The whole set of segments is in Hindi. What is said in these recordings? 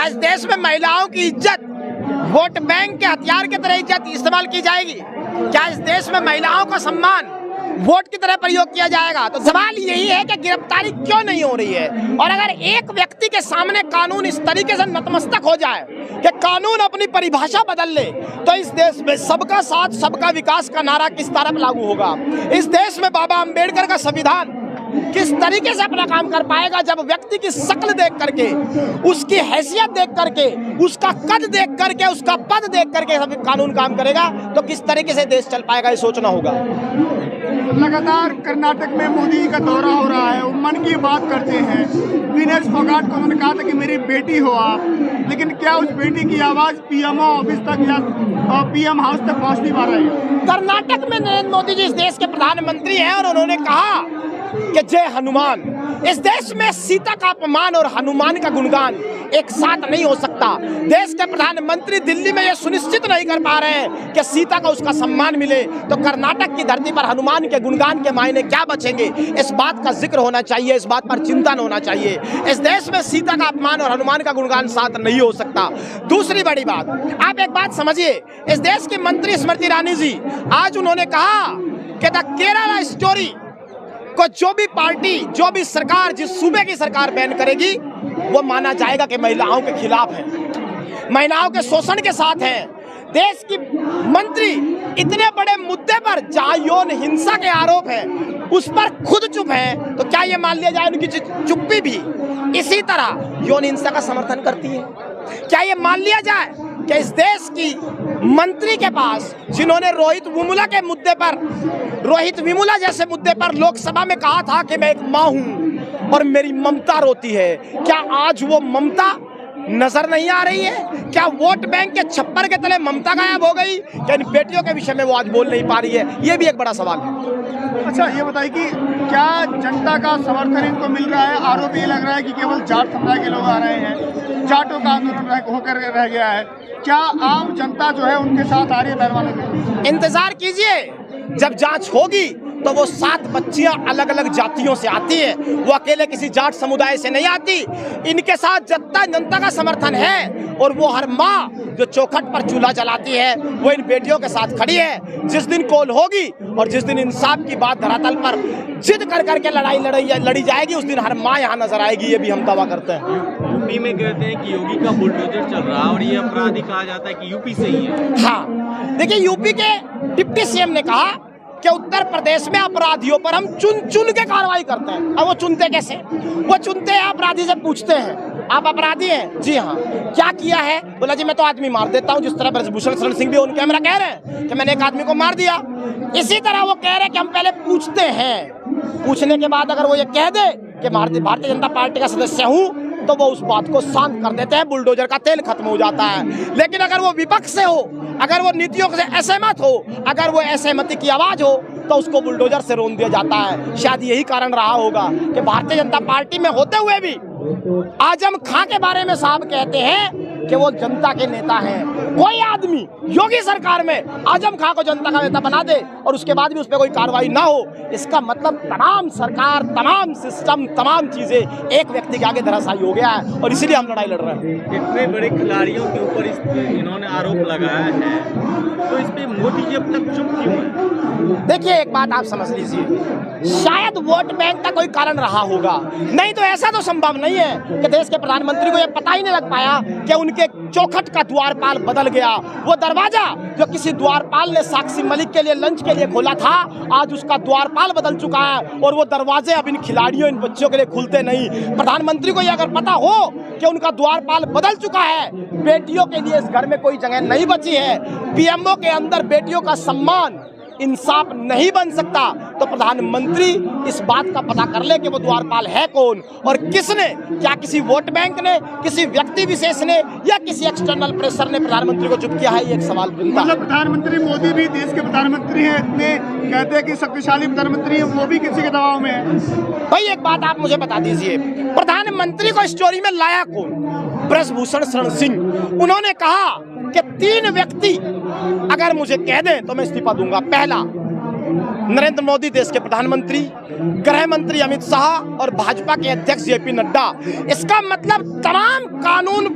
इस देश में महिलाओं की इज्जत वोट बैंक के हथियार की तरह इज्जत इस्तेमाल की जाएगी? क्या इस देश में महिलाओं का सम्मान वोट की तरह प्रयोग किया जाएगा? तो सवाल यही है कि गिरफ्तारी क्यों नहीं हो रही है। और अगर एक व्यक्ति के सामने कानून इस तरीके से नतमस्तक हो जाए कि कानून अपनी परिभाषा बदल ले, तो इस देश में सबका साथ सबका विकास का नारा किस तरफ लागू होगा? इस देश में बाबा अंबेडकर का संविधान किस तरीके से अपना काम कर पाएगा जब व्यक्ति की शक्ल देख करके, उसकी हैसियत देख करके, उसका कद देख करके, उसका पद देख करके सब कानून काम करेगा? तो किस तरीके से देश चल पाएगा, ये सोचना होगा। लगातार कर्नाटक में मोदी जी का दौरा हो रहा है, वो मन की बात करते हैं। विनर्स फोगाट को उन्होंने कहा था कि मेरी बेटी हो आप, लेकिन क्या उस बेटी की आवाज़ पीएमओ ऑफिस तक या पीएम हाउस तक पहुंच नहीं पा रही है? कर्नाटक में नरेंद्र मोदी जी इस देश के प्रधानमंत्री हैं और उन्होंने कहा कि जय हनुमान। इस देश में सीता का अपमान और हनुमान का गुणगान एक साथ नहीं हो सकता। देश के प्रधानमंत्री दिल्ली में यह सुनिश्चित नहीं कर पा रहे हैं कि सीता को उसका सम्मान मिले, तो कर्नाटक की धरती पर हनुमान के गुणगान के मायने क्या बचेंगे? इस बात का जिक्र होना चाहिए, इस बात पर चिंतन होना चाहिए। इस देश में सीता का अपमान और हनुमान का गुणगान साथ नहीं हो सकता। दूसरी बड़ी बात, आप एक बात समझिए, इस देश की मंत्री स्मृति ईरानी जी, आज उन्होंने कहा कि द केरला स्टोरी को जो भी पार्टी, जो भी सरकार, जिस सूबे की सरकार बैन करेगी, वो माना जाएगा कि महिलाओं के खिलाफ है, महिलाओं के शोषण के साथ है। देश की मंत्री इतने बड़े मुद्दे पर जहां यौन हिंसा के आरोप है उस पर खुद चुप है, तो क्या ये मान लिया जाए उनकी चुप्पी भी इसी तरह यौन हिंसा का समर्थन करती है? क्या ये मान लिया जाए कि इस देश की मंत्री के पास, जिन्होंने रोहित वेमुला के मुद्दे पर, रोहित वेमुला जैसे मुद्दे पर लोकसभा में कहा था कि मैं एक माँ हूं और मेरी ममता रोती है, क्या आज वो ममता नजर नहीं आ रही है? क्या वोट बैंक के छप्पर के तले ममता गायब हो गई? क्या इन बेटियों के विषय में वो आज बोल नहीं पा रही है? ये भी एक बड़ा सवाल है। अच्छा, ये बताइए कि क्या जनता का समर्थन इनको मिल रहा है? आरोप ये लग रहा है कि केवल जाट समुदाय के लोग आ रहे हैं, जाटों का आंदोलन होकर रह गया है। क्या आम जनता जो है उनके साथ आ रही है पैरवाने में? इंतजार कीजिए, जब जांच होगी तो वो 7 बच्चियां अलग अलग जातियों से आती है, वो अकेले किसी जाट समुदाय से नहीं आती। इनके साथ जनता का समर्थन है और वो हर माँ जो चौखट पर चूल्हा जलाती है वो इन बेटियों के साथ खड़ी है। जिस दिन कॉल होगी और जिस दिन इंसाफ की बात धरातल पर जिद कर करके लड़ी जाएगी, उस दिन हर माँ यहाँ नजर आएगी, ये भी हम दावा करते हैं। यूपी में कहते हैं कि योगी का बुलडोजर चल रहा है और ये अपराधी कहा जाता है कि यूपी से ही है। हाँ, देखिए, यूपी के डिप्टी सीएम ने कहा कि उत्तर प्रदेश में अपराधियों पर हम चुन के कार्रवाई करते हैं। अब वो चुनते कैसे? वो चुनते हैं, अपराधी से पूछते हैं, आप अपराधी हैं? जी हाँ। क्या किया है? बोला जी मैं तो आदमी मार देता हूँ, जिस तरह ब्रजभूषण शरण सिंह भी उनके हमरा कह रहे हैं कि मैंने एक आदमी को मार दिया। इसी तरह वो कह रहे हैं कि हम पहले पूछते हैं, पूछने के बाद अगर वो ये कह दे कि भारतीय जनता पार्टी का सदस्य हूँ, तो वो उस बात को शांत कर देते हैं, बुलडोजर का तेल खत्म हो जाता है। लेकिन अगर वो विपक्ष से हो, अगर वो नीतियों से असहमत हो, अगर वो असहमति की आवाज हो, तो उसको बुलडोजर से रोन दिया जाता है। शायद यही कारण रहा होगा कि भारतीय जनता पार्टी में होते हुए भी आजम खां के बारे में साहब कहते हैं कि वो जनता के नेता हैं। कोई आदमी योगी सरकार में आजम खां को जनता का नेता बना दे और उसके बाद भी उस पर कोई कार्रवाई ना हो, इसका मतलब तमाम सरकार, तमाम सिस्टम, तमाम चीजें एक व्यक्ति के आगे धराशायी हो गया है और इसीलिए हम लड़ाई लड़ रहे हैं। इतने बड़े खिलाड़ियों के ऊपर इन्होंने आरोप लगाया है, तो इस पे मोदी जी अब तक चुप क्यों है? देखिए, एक बात आप समझ लीजिए, शायद वोट बैंक का कोई कारण रहा होगा, नहीं तो ऐसा तो संभव नहीं है कि देश के प्रधानमंत्री को यह पता ही नहीं लग पाया कि उनके चौखट का द्वारपाल बदल गया। वो दरवाजा जो किसी द्वारपाल ने साक्षी मलिक के लिए लंच के लिए खोला था, आज उसका द्वारपाल बदल चुका है और वो दरवाजे अब इन खिलाड़ियों, इन बच्चों के लिए खुलते नहीं। प्रधानमंत्री को यह अगर पता हो कि उनका द्वारपाल बदल चुका है, बेटियों के लिए इस घर में कोई जगह नहीं बची है, पीएमओ के अंदर बेटियों का सम्मान, इंसाफ नहीं बन सकता, तो प्रधानमंत्री इस बात का पता कर ले कि वो द्वारपाल है कौन और किसने। क्या किसी वोट बैंक ने, किसी व्यक्ति विशेष ने या किसी एक्सटर्नल प्रेशर ने प्रधानमंत्री को चुप किया है? ये एक सवाल बनता है। मतलब प्रधानमंत्री मोदी भी देश के प्रधानमंत्री हैं, इतने कहते हैं कि शक्तिशाली प्रधानमंत्री है, वो भी किसी के दबाव में है। भाई एक बात आप मुझे बता दीजिए, प्रधानमंत्री को स्टोरी में लाया कौन? ब्रजभूषण शरण सिंह। उन्होंने कहा कि 3 व्यक्ति अगर मुझे कह दें तो मैं इस्तीफा दूंगा। पहला, नरेंद्र मोदी देश के प्रधानमंत्री, गृह मंत्री अमित शाह और भाजपा के अध्यक्ष जेपी नड्डा, इसका मतलब तमाम कानून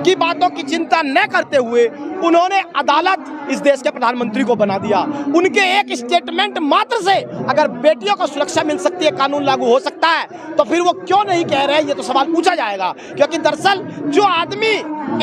की बातों की चिंता न करते हुए उन्होंने अदालत इस देश के प्रधानमंत्री को बना दिया। उनके एक स्टेटमेंट मात्र से अगर बेटियों को सुरक्षा मिल सकती है, कानून लागू हो सकता है, तो फिर वो क्यों नहीं कह रहे हैं, ये तो सवाल पूछा जाएगा। क्योंकि दरअसल जो आदमी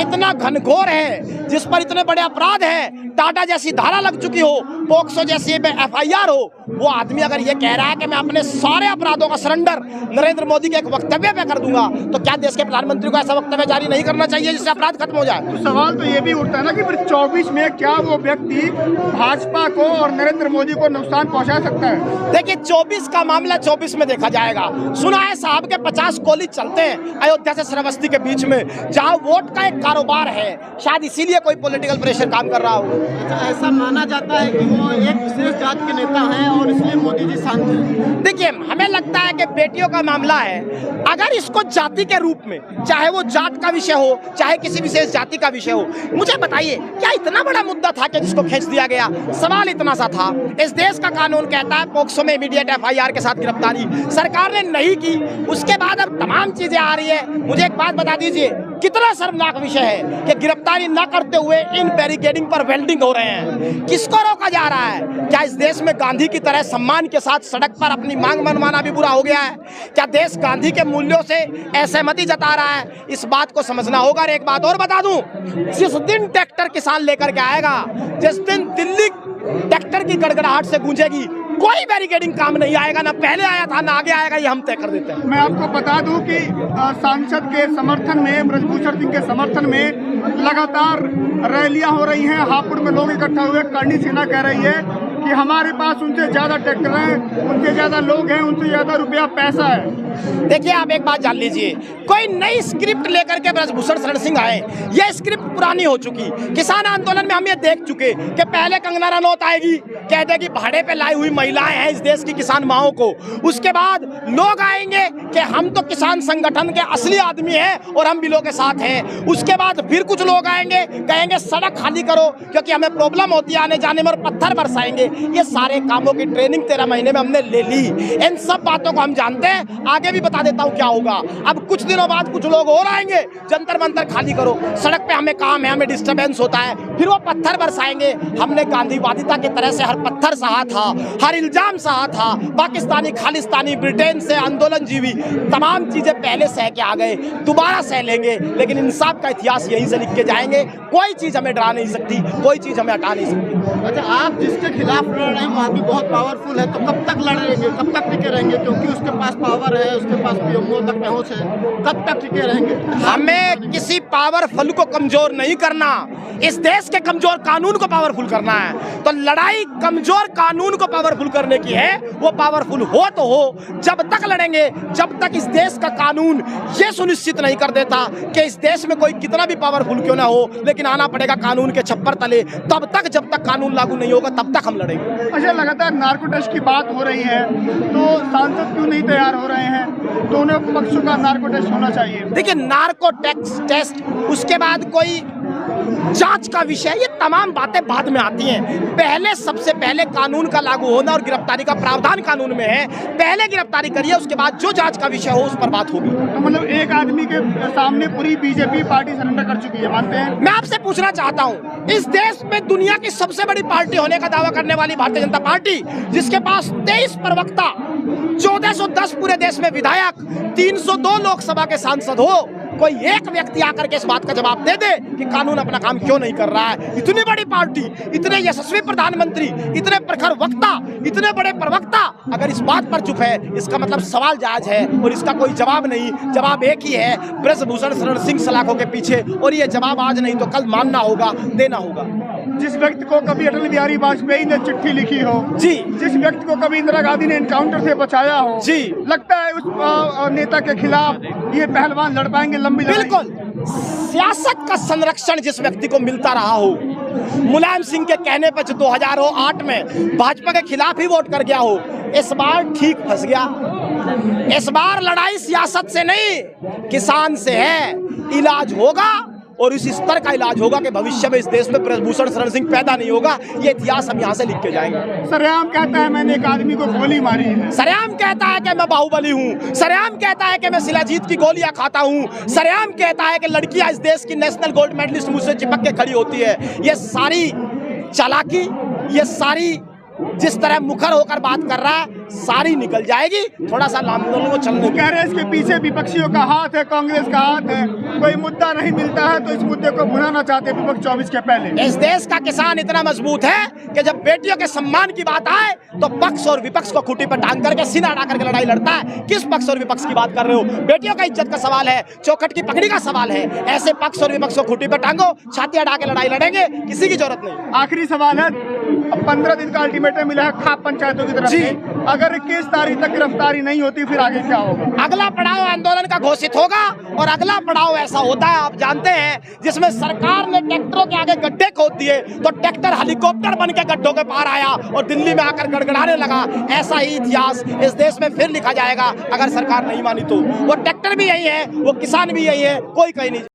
इतना घनघोर है, जिस पर इतने बड़े अपराध हैं, टाटा जैसी धारा लग चुकी हो, पोक्सो जैसी FIR हो, वो आदमी अगर ये कह रहा है कि मैं अपने सारे अपराधों का सरेंडर नरेंद्र मोदी के एक वक्तव्य पे कर दूंगा, तो क्या देश के प्रधानमंत्री को ऐसा वक्तव्य जारी नहीं करना चाहिए जिससे अपराध खत्म हो जाए? तो सवाल तो ये भी उठता है ना कि फिर 24 में क्या वो व्यक्ति भाजपा को और नरेंद्र मोदी को नुकसान पहुंचा सकता है? देखिए, 24 का मामला 24 में देखा जाएगा। सुना है साहब के 50 कॉलेज चलते हैं अयोध्या से श्रावस्ती के बीच में, जहां वोट का एक कारोबार है, शायद इसीलिए कोई पॉलिटिकल प्रेशर काम कर रहा हो। ऐसा माना जाता है कि वो एक विशेष जात के नेता हैं और इसलिए मोदी जी शांत हैं। देखिए, हमें लगता है कि बेटियों का मामला है, अगर इसको जाति के रूप में, चाहे वो जात का विषय हो, चाहे किसी विशेष जाति का विषय हो, मुझे बताइए क्या इतना बड़ा मुद्दा था कि जिसको खींच दिया गया? सवाल इतना सा था, इस देश का कानून कहता है पोक्सो में इमीडिएट FIR के साथ गिरफ्तारी, सरकार ने नहीं की। उसके बाद अब तमाम चीजें आ रही है। मुझे एक बात बता दीजिए, कितना शर्मनाक विषय है कि गिरफ्तारी न करते हुए इन बैरिकेडिंग पर वेल्डिंग हो रहे हैं। किसको रोका जा रहा है? क्या इस देश में गांधी की तरह सम्मान के साथ सड़क पर अपनी मांग मनवाना भी बुरा हो गया है? क्या देश गांधी के मूल्यों से असहमति जता रहा है? इस बात को समझना होगा। और एक बात और बता दूं, जिस दिन ट्रैक्टर किसान लेकर के आएगा, जिस दिन दिल्ली ट्रैक्टर की गड़गड़ाहट से गूंजेगी, कोई बैरिकेडिंग काम नहीं आएगा, ना पहले आया था ना आगे आएगा, ये हम तय कर देते हैं। मैं आपको बता दूं कि सांसद के समर्थन में, ब्रजभूषण सिंह के समर्थन में लगातार रैलियां हो रही हैं। हापुड़ में लोग इकट्ठा हुए। करणी सेना कह रही है कि हमारे पास उनसे ज्यादा ट्रैक्टर हैं, उनसे ज्यादा लोग हैं, उनसे ज्यादा रुपया पैसा है। देखिए, आप एक बात जान लीजिए, कोई नई स्क्रिप्ट लेकर के ब्रजभूषण शरण सिंह आए, यह स्क्रिप्ट पुरानी हो चुकी। किसान आंदोलन में हम ये देख चुके कि पहले कंगना रनौत आएगी, कहते कि भाड़े पे लाई हुई महिलाएं हैं इस देश की किसान माओं को। उसके बाद लोग आएंगे कि हम तो किसान संगठन के असली आदमी हैं और हम बिलों के साथ हैं। उसके बाद फिर कुछ लोग आएंगे, कहेंगे सड़क खाली करो क्योंकि हमें प्रॉब्लम होती है आने जाने में, और पत्थर बरसाएंगे। ये सारे कामों की ट्रेनिंग 13 महीने में हमने ले ली। इन सब बातों को हम जानते हैं। आगे भी बता देता हूँ क्या होगा। अब कुछ दिनों बाद कुछ लोग और आएंगे, जंतर मंतर खाली करो, सड़क पे हमें काम है, हमें डिस्टर्बेंस होता है, फिर वो पत्थर बरसाएंगे। हमने गांधीवादिता की तरह से हर पत्थर सहा था, हर इल्जाम सहा था, पाकिस्तानी खालिस्तानी, ब्रिटेन से आंदोलन जीवी, तमाम चीजें पहले सह के आ गए, दोबारा सह लेंगे। लेकिन इंसाफ का इतिहास यहीं से लिख के जाएंगे। कोई चीज हमें डरा नहीं सकती, कोई चीज हमें हटा नहीं सकती। अच्छा, आप जिसके खिलाफ लड़ रहे हैं वो आदमी बहुत पावरफुल है, तो कब तक लड़ेंगे, कब तक टिके रहेंगे? क्योंकि उसके पास पावर है, उसके पास PMO तक पहुंच है, कब तक टिके रहेंगे? हमें किसी पावरफुल को कमजोर नहीं करना, इस देश के कमजोर कानून को पावरफुल करना है। तो लड़ाई कमजोर कानून को पावरफुल करने की है। वो पावरफुल हो तो हो, जब तक लड़ेंगे जब तक इस देश का कानून ये सुनिश्चित नहीं कर देता कि इस देश में कोई कितना भी पावरफुल क्यों ना हो, लेकिन आना पड़ेगा कानून के छप्पर तले। तब तक जब तक कानून लागू नहीं होगा तब तक हम लड़ेंगे। अच्छा, लगातार नार्को टेस्ट की बात हो रही है, तो सांसद क्यों नहीं तैयार हो रहे हैं? दोनों पक्षों का नार्को टेस्ट होना चाहिए। देखिए, नार्को टेस्ट, उसके बाद कोई जांच का विषय, ये तमाम बातें बाद में आती हैं। पहले सबसे पहले कानून का लागू होना और गिरफ्तारी का प्रावधान कानून में है। पहले गिरफ्तारी करिए, उसके बाद जो जांच का विषय हो उस पर बात होगी। तो मतलब एक आदमी के सामने पूरी बीजेपी पार्टी सरेंडर कर चुकी है, मानते हैं? मैं आपसे पूछना चाहता हूं, इस देश में दुनिया की सबसे बड़ी पार्टी होने का दावा करने वाली भारतीय जनता पार्टी, जिसके पास 23 प्रवक्ता, 1410 पूरे देश में विधायक, 302 लोकसभा के सांसद हो, कोई एक व्यक्ति आकर के इस बात का जवाब दे दे कि कानून अपना काम क्यों नहीं कर रहा है? इतनी बड़ी पार्टी, इतने यशस्वी प्रधानमंत्री, इतने प्रखर वक्ता, इतने बड़े प्रवक्ता अगर इस बात पर चुप है, इसका मतलब सवाल जायज है और इसका कोई जवाब नहीं। जवाब एक ही है, ब्रजभूषण शरण सिंह सलाखों के पीछे, और ये जवाब आज नहीं तो कल मानना होगा, देना होगा। जिस व्यक्ति को कभी अटल बिहारी वाजपेयी ने चिट्ठी लिखी हो जी, जिस व्यक्ति को कभी इंदिरा गांधी ने एनकाउंटर से बचाया हो जी, लगता है उस नेता के खिलाफ ये पहलवान लड़ पाएंगे लंबी लड़ाई? बिल्कुल। सियासत का संरक्षण जिस व्यक्ति को मिलता रहा हो, मुलायम सिंह के कहने पर जो 2008 में भाजपा के खिलाफ ही वोट कर गया हो, इस बार ठीक फंस गया। इस बार लड़ाई सियासत से नहीं किसान से है। इलाज होगा और इस स्तर का इलाज होगा कि भविष्य में इस देश में ब्रजभूषण शरण सिंह पैदा नहीं होगा। ये इतिहास हम यहाँ से लिख के जाएंगे। सरेआम कहता है मैंने एक आदमी को गोली मारी है। सरेआम कहता है कि मैं बाहुबली हूँ। सरेआम कहता है कि मैं शिलाजीत की गोलियां खाता हूँ। सरेआम कहता है कि लड़कियां इस देश की नेशनल गोल्ड मेडलिस्ट मुझसे चिपक के खड़ी होती है। ये सारी चालाकी, ये सारी जिस तरह मुखर होकर बात कर रहा है, सारी निकल जाएगी। थोड़ा सा आंदोलन को चलने कह रहे हैं इसके पीछे विपक्षियों का हाथ है, कांग्रेस का हाथ है। कोई मुद्दा नहीं मिलता है तो इस मुद्दे को भुनाना चाहते हैं विपक्ष 24 के पहले। इस देश का किसान इतना मजबूत है कि जब बेटियों के सम्मान की बात आए तो पक्ष और विपक्ष को खूंटी पर टांग करके सीना अड़ा करके लड़ाई लड़ता है। किस पक्ष और विपक्ष की बात कर रहे हो? बेटियों का इज्जत का सवाल है, चौखट की पकड़ी का सवाल है। ऐसे पक्ष और विपक्ष को खूंटी पर टांगो, छाती अड़ा के लड़ाई लड़ेंगे, किसी की जरूरत नहीं। आखिरी सवाल है, 15 दिन का अल्टीमेटम मिला है खाप पंचायतों की तरफ जी। से। अगर 21 तारीख तक गिरफ्तारी नहीं होती फिर आगे क्या होगा? अगला पड़ाव आंदोलन का घोषित होगा और अगला पड़ाव ऐसा होता है, आप जानते हैं, जिसमें सरकार ने ट्रैक्टरों के आगे गड्ढे खोद दिए तो ट्रैक्टर हेलीकॉप्टर बन के गड्ढों के पार आया और दिल्ली में आकर गड़गड़ाने लगा। ऐसा ही इतिहास इस देश में फिर लिखा जाएगा अगर सरकार नहीं मानी तो। वो ट्रैक्टर भी यही है, वो किसान भी यही है, कोई कहीं नहीं।